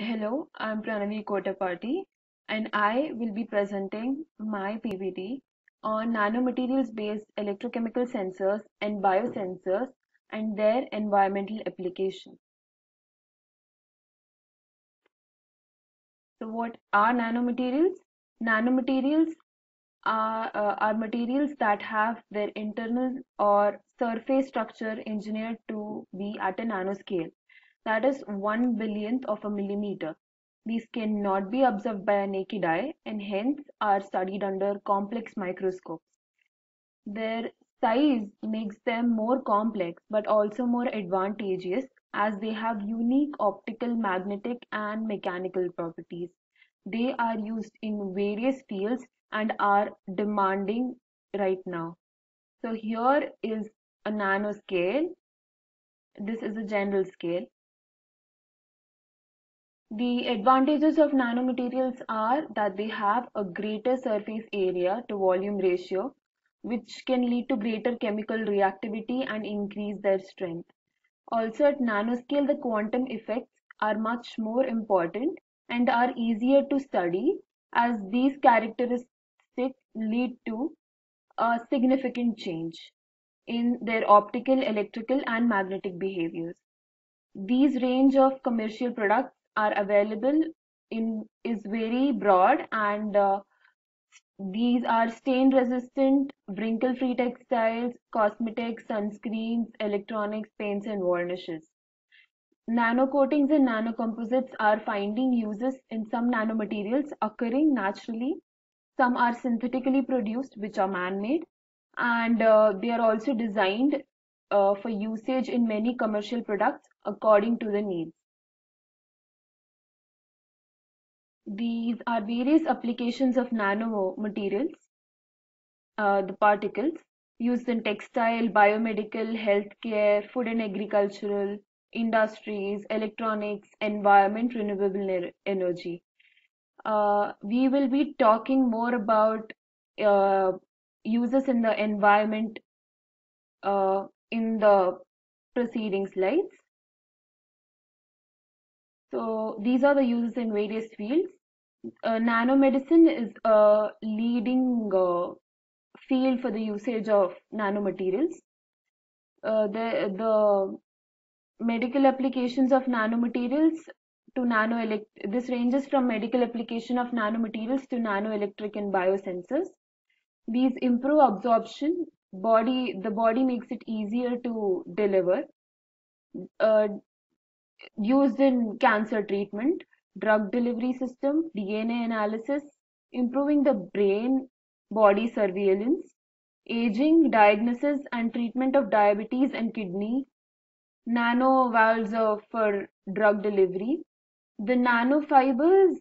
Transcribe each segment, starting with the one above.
Hello, I'm Pranavi Kotapati, and I will be presenting my PPT on nanomaterials-based electrochemical sensors and biosensors and their environmental application. So, what are nanomaterials? Nanomaterials are materials that have their internal or surface structure engineered to be at a nanoscale, that is 1 billionth of a millimeter. These cannot be observed by a naked eye and hence are studied under complex microscopes. Their size makes them more complex but also more advantageous as they have unique optical, magnetic, and mechanical properties. They are used in various fields and are demanding right now. So here is a nanoscale. This is a general scale. The advantages of nanomaterials are that they have a greater surface area to volume ratio, which can lead to greater chemical reactivity and increase their strength. Also, at nanoscale, the quantum effects are much more important and are easier to study as these characteristics lead to a significant change in their optical, electrical, and magnetic behaviors. These range of commercial products are available in is very broad and these are stain resistant, wrinkle free textiles, cosmetics, sunscreens, electronics, paints and varnishes. Nano coatings and nanocomposites are finding uses in some nanomaterials occurring naturally. Some are synthetically produced, which are man-made, and they are also designed for usage in many commercial products according to the needs. These are various applications of nanomaterials, the particles, used in textile, biomedical, healthcare, food and agricultural, industries, electronics, environment, renewable energy. We will be talking more about uh, uses in the environment in the preceding slides. So these are the uses in various fields. Nanomedicine is a leading field for the usage of nanomaterials. The medical applications of nanomaterials to this ranges from medical application of nanomaterials to nanoelectric and biosensors. These improve absorption. The body makes it easier to deliver. Uh, Used in cancer treatment, drug delivery system, DNA analysis, improving the brain body surveillance, aging, diagnosis and treatment of diabetes and kidney, nanovalves for drug delivery. The nanofibers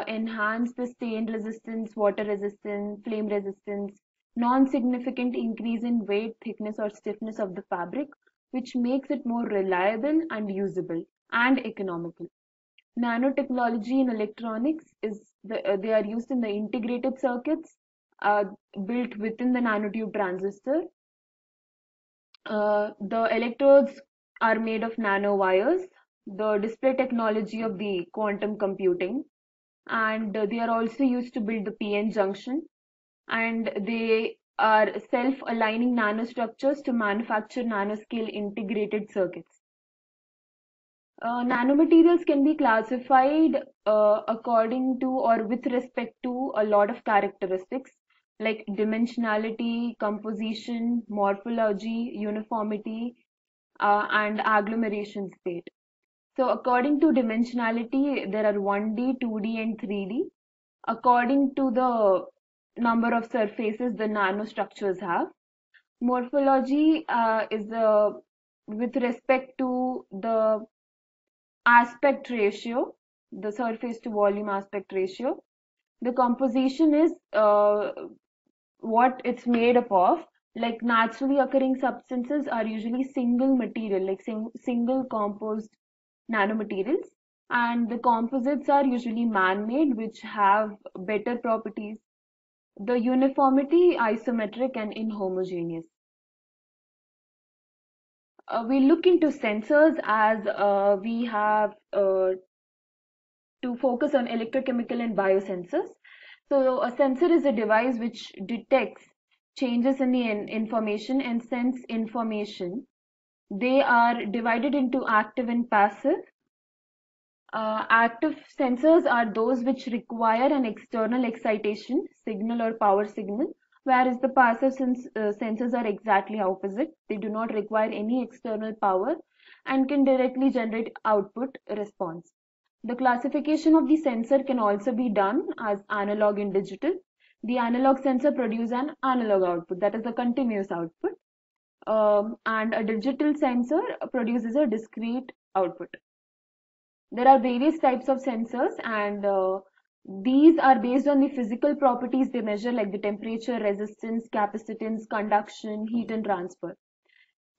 enhance the stain resistance, water resistance, flame resistance, non-significant increase in weight, thickness or stiffness of the fabric, which makes it more reliable and usable and economical. Nanotechnology in electronics they are used in the integrated circuits uh, built within the nanotube transistor. The electrodes are made of nanowires, the display technology of the quantum computing, and they are also used to build the PN junction, and they are self-aligning nanostructures to manufacture nanoscale integrated circuits. Nanomaterials can be classified according to or with respect to a lot of characteristics like dimensionality, composition, morphology, uniformity, and agglomeration state. So according to dimensionality, there are 1D, 2D, and 3D. According to the number of surfaces the nanostructures have. Morphology is with respect to the aspect ratio, the surface to volume aspect ratio. The composition is what it's made up of. Like naturally occurring substances are usually single material, like single composed nanomaterials, and the composites are usually man-made, which have better properties. The uniformity, isometric, and inhomogeneous. We look into sensors as we have to focus on electrochemical and biosensors. So a sensor is a device which detects changes in the information and sense information. They are divided into active and passive. Active sensors are those which require an external excitation, signal or power signal, whereas the passive sensors are exactly opposite. They do not require any external power and can directly generate output response. The classification of the sensor can also be done as analog and digital. The analog sensor produces an analog output, that is a continuous output, and a digital sensor produces a discrete output. There are various types of sensors, and these are based on the physical properties they measure, like the temperature, resistance, capacitance, conduction, heat and transfer.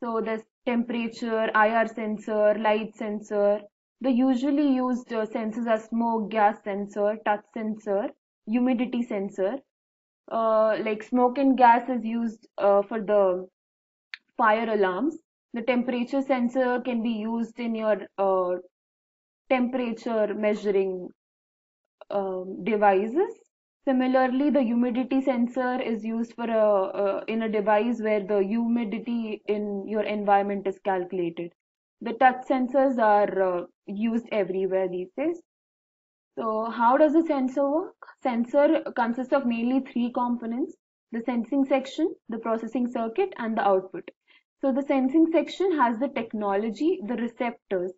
So there's temperature, IR sensor, light sensor. The usually used sensors are smoke, gas sensor, touch sensor, humidity sensor. Like smoke and gas is used for the fire alarms. The temperature sensor can be used in your temperature measuring devices. Similarly, the humidity sensor is used for in a device where the humidity in your environment is calculated. The touch sensors are used everywhere these days. So how does a sensor work? Sensor consists of mainly three components: the sensing section, the processing circuit, and the output. So the sensing section has the technology, the receptors.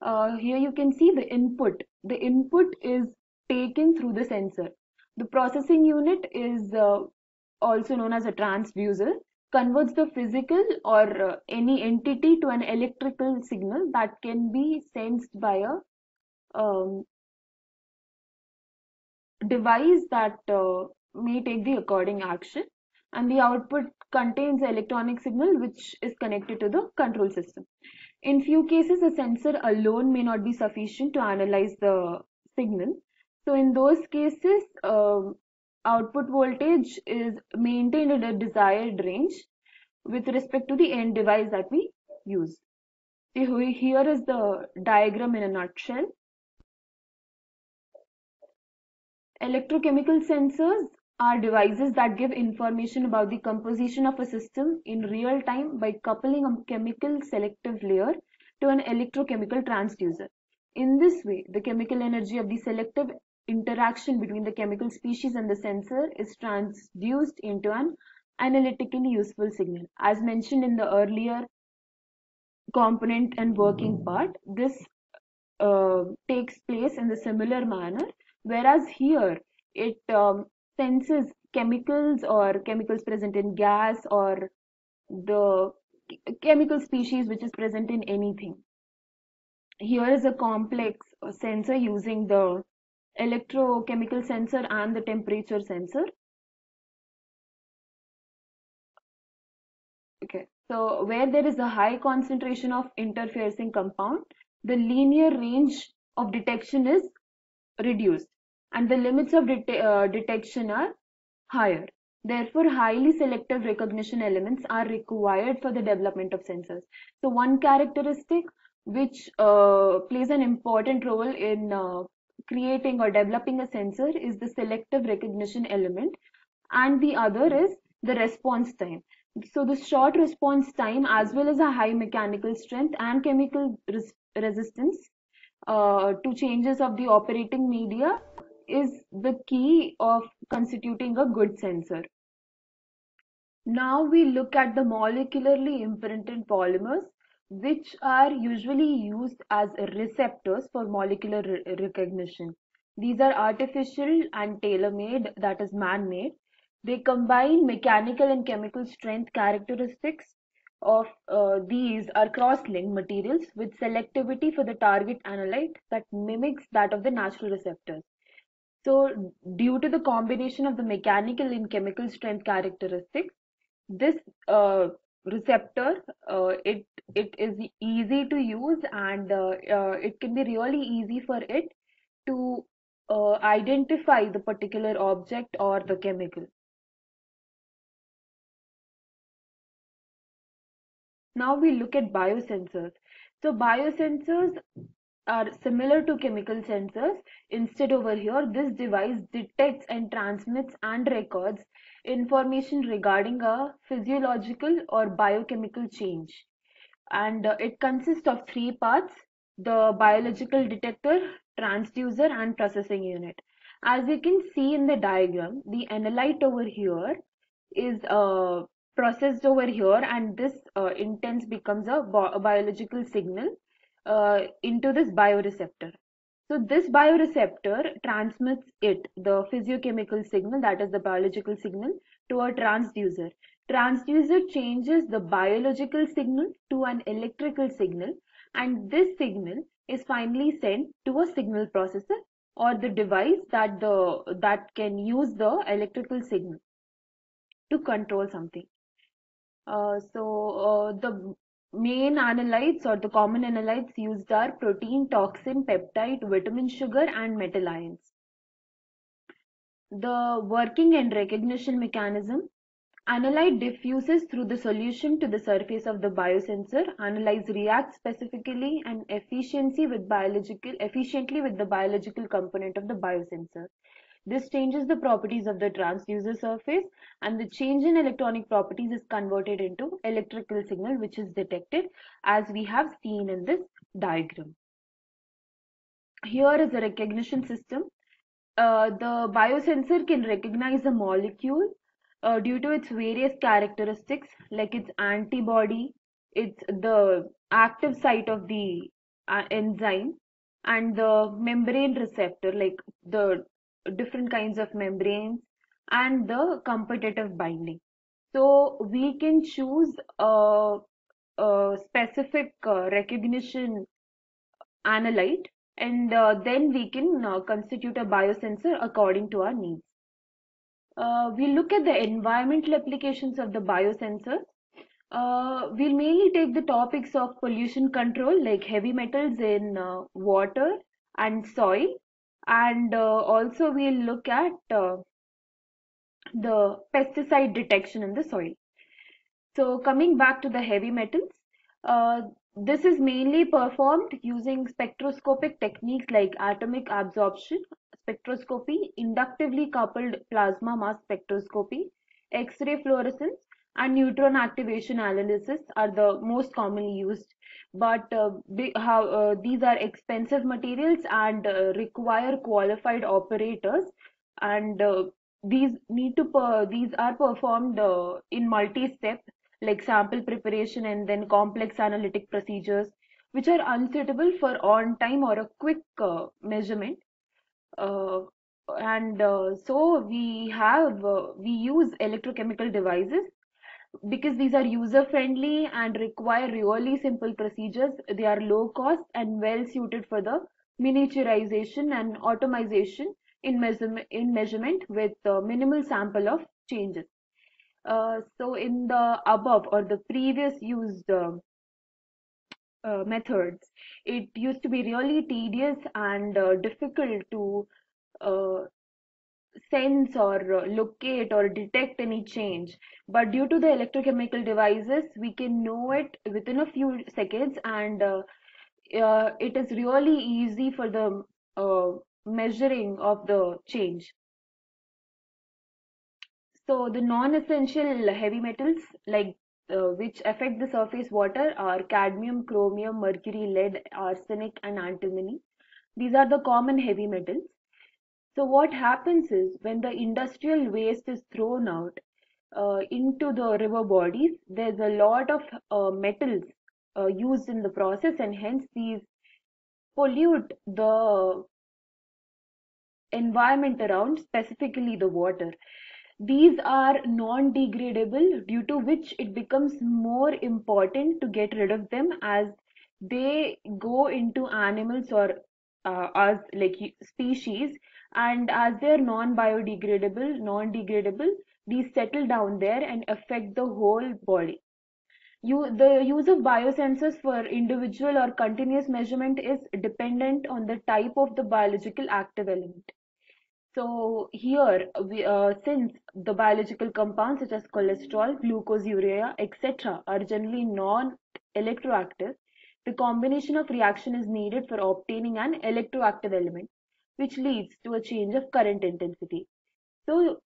Here you can see the input. The input is taken through the sensor. The processing unit is also known as a transducer, converts the physical or any entity to an electrical signal that can be sensed by a um, device that may take the according action, and the output contains the electronic signal which is connected to the control system. In few cases, a sensor alone may not be sufficient to analyze the signal. So in those cases, output voltage is maintained in a desired range with respect to the end device that we use. So here is the diagram in a nutshell. Electrochemical sensors are devices that give information about the composition of a system in real time by coupling a chemical selective layer to an electrochemical transducer. In this way, the chemical energy of the selective interaction between the chemical species and the sensor is transduced into an analytically useful signal. As mentioned in the earlier component and working part, this takes place in the similar manner, whereas here it senses chemicals or chemicals present in gas or the chemical species which is present in anything. Here is a complex sensor using the electrochemical sensor and the temperature sensor. Okay, so where there is a high concentration of interfacing compound, the linear range of detection is reduced and the limits of detection are higher. Therefore, highly selective recognition elements are required for the development of sensors. So one characteristic which plays an important role in creating or developing a sensor is the selective recognition element, and the other is the response time. So the short response time as well as a high mechanical strength and chemical resistance to changes of the operating media is the key of constituting a good sensor. Now we look at the molecularly imprinted polymers, which are usually used as receptors for molecular recognition. These are artificial and tailor-made, that is man-made. They combine mechanical and chemical strength characteristics of these are cross-linked materials with selectivity for the target analyte that mimics that of the natural receptors. So, due to the combination of the mechanical and chemical strength characteristics, this receptor it is easy to use, and it can be really easy for it to identify the particular object or the chemical. Now we look at biosensors. So biosensors are similar to chemical sensors. Instead, over here, this device detects and transmits and records information regarding a physiological or biochemical change. And it consists of three parts: the biological detector, transducer, and processing unit. As you can see in the diagram, the analyte over here is processed over here, and this intense becomes a biological signal into this bioreceptor. So this bioreceptor transmits the physiochemical signal, that is the biological signal, to a transducer. Transducer changes the biological signal to an electrical signal, and this signal is finally sent to a signal processor, or the device that can use the electrical signal to control something. The main analytes or the common analytes used are protein, toxin, peptide, vitamin, sugar, and metal ions. The working and recognition mechanism: analyte diffuses through the solution to the surface of the biosensor. Analyte reacts specifically and efficiently with the biological component of the biosensor. This changes the properties of the transducer surface, and the change in electronic properties is converted into electrical signal, which is detected as we have seen in this diagram. Here is a recognition system. The biosensor can recognize a molecule due to its various characteristics, like its antibody, its the active site of the enzyme, and the membrane receptor, like the different kinds of membranes, and the competitive binding. So we can choose a specific recognition analyte, and then we can constitute a biosensor according to our needs. We look at the environmental applications of the biosensor. We'll mainly take the topics of pollution control, like heavy metals in water and soil, and also we'll look at the pesticide detection in the soil. So coming back to the heavy metals, uh, this is mainly performed using spectroscopic techniques like atomic absorption spectroscopy, inductively coupled plasma mass spectroscopy, X-ray fluorescence, and neutron activation analysis are the most commonly used. But these are expensive materials and require qualified operators, and these are performed in multi-step, like sample preparation and then complex analytic procedures, which are unsuitable for on-time or a quick measurement. Uh, and so we use electrochemical devices because these are user friendly and require really simple procedures. They are low cost and well suited for the miniaturization and automation in measurement with minimal sample of changes. So in the above or the previous used methods, it used to be really tedious and difficult to uh, sense or locate or detect any change. But due to the electrochemical devices, we can know it within a few seconds, and it is really easy for the measuring of the change. So the non-essential heavy metals, like which affect the surface water, are cadmium, chromium, mercury, lead, arsenic, and antimony. These are the common heavy metals. So what happens is when the industrial waste is thrown out into the river bodies, there's a lot of metals used in the process, and hence these pollute the environment around, specifically the water. These are non-degradable, due to which it becomes more important to get rid of them, as they go into animals or us, like species, and as they're non-degradable, these settle down there and affect the whole body. The use of biosensors for individual or continuous measurement is dependent on the type of the biological active element. So here, since the biological compounds such as cholesterol, glucose, urea, etc., are generally non-electroactive, The combination of reaction is needed for obtaining an electroactive element, which leads to a change of current intensity. So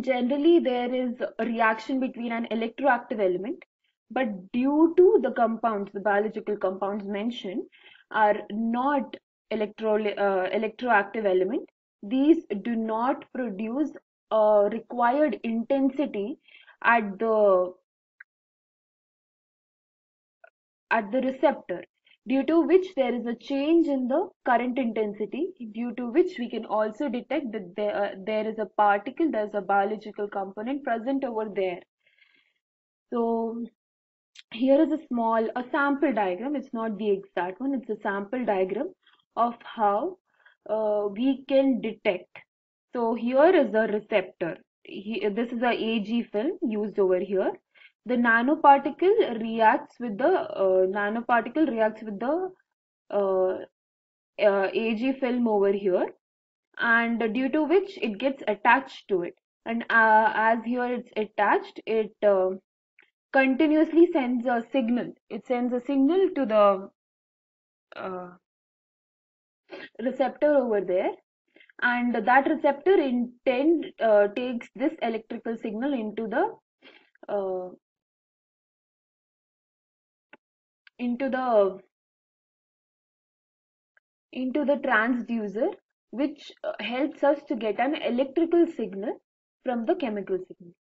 generally there is a reaction between an electroactive element, but due to the compounds, the biological compounds mentioned are not electroactive element, these do not produce a required intensity at the receptor, due to which there is a change in the current intensity, due to which we can also detect that there is a particle, there's a biological component present over there. So here is a sample diagram. It's not the exact one, it's a sample diagram of how we can detect. So here is a receptor. This is a AG film used over here. The nanoparticle reacts with the AG film over here, and due to which it gets attached to it. And as here it's attached, it continuously sends a signal. It sends a signal to the uh, receptor over there, and that receptor takes this electrical signal uh, into the transducer, which helps us to get an electrical signal from the chemical signal.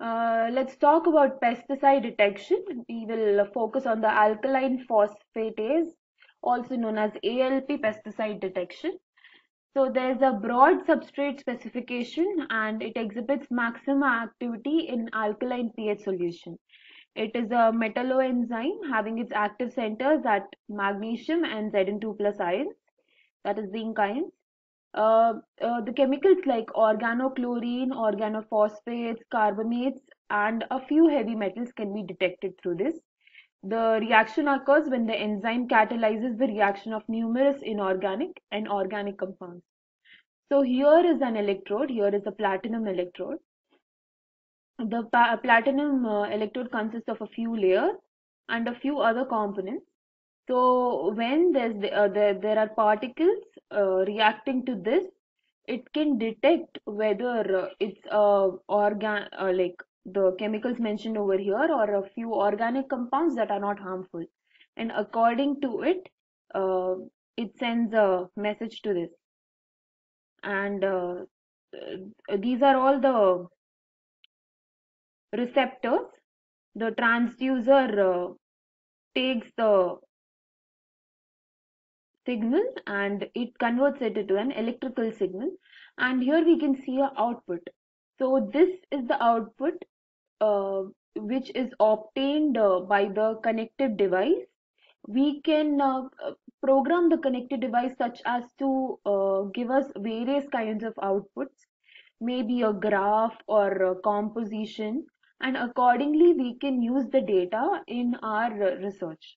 Let's talk about pesticide detection. We will focus on the alkaline phosphatase, also known as ALP pesticide detection. So there's a broad substrate specification and it exhibits maximum activity in alkaline pH solution. It is a metalloenzyme having its active centers at magnesium and Zn2 plus ions, that is zinc ions. The chemicals like organochlorine, organophosphates, carbamates, and a few heavy metals can be detected through this. The reaction occurs when the enzyme catalyzes the reaction of numerous inorganic and organic compounds. So here is an electrode, here is a platinum electrode. The platinum electrode consists of a few layers and a few other components. So when there are particles reacting to this, it can detect whether it's like the chemicals mentioned over here or a few organic compounds that are not harmful, and according to it, uh, it sends a message to this. And these are all the receptors. The transducer takes the signal and it converts it into an electrical signal, and here we can see a output. So this is the output uh, which is obtained by the connected device. We can program the connected device such as to give us various kinds of outputs, maybe a graph or a composition, and accordingly we can use the data in our research.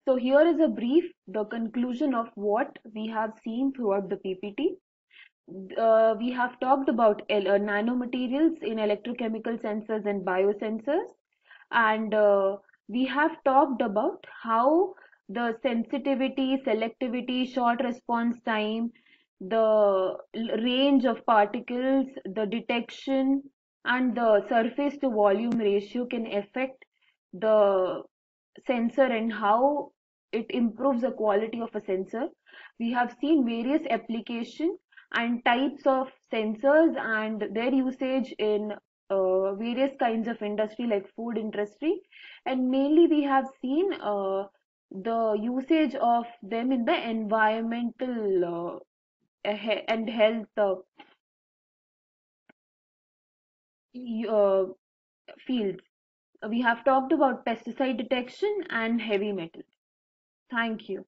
So here is a brief, the conclusion of what we have seen throughout the PPT. We have talked about nanomaterials in electrochemical sensors and biosensors, and we have talked about how the sensitivity, selectivity, short response time, the range of particles, the detection, and the surface to volume ratio can affect the sensor and how it improves the quality of a sensor. We have seen various applications and types of sensors and their usage in various kinds of industry like food industry, and mainly we have seen the usage of them in the environmental and health uh, fields. We have talked about pesticide detection and heavy metals. Thank you.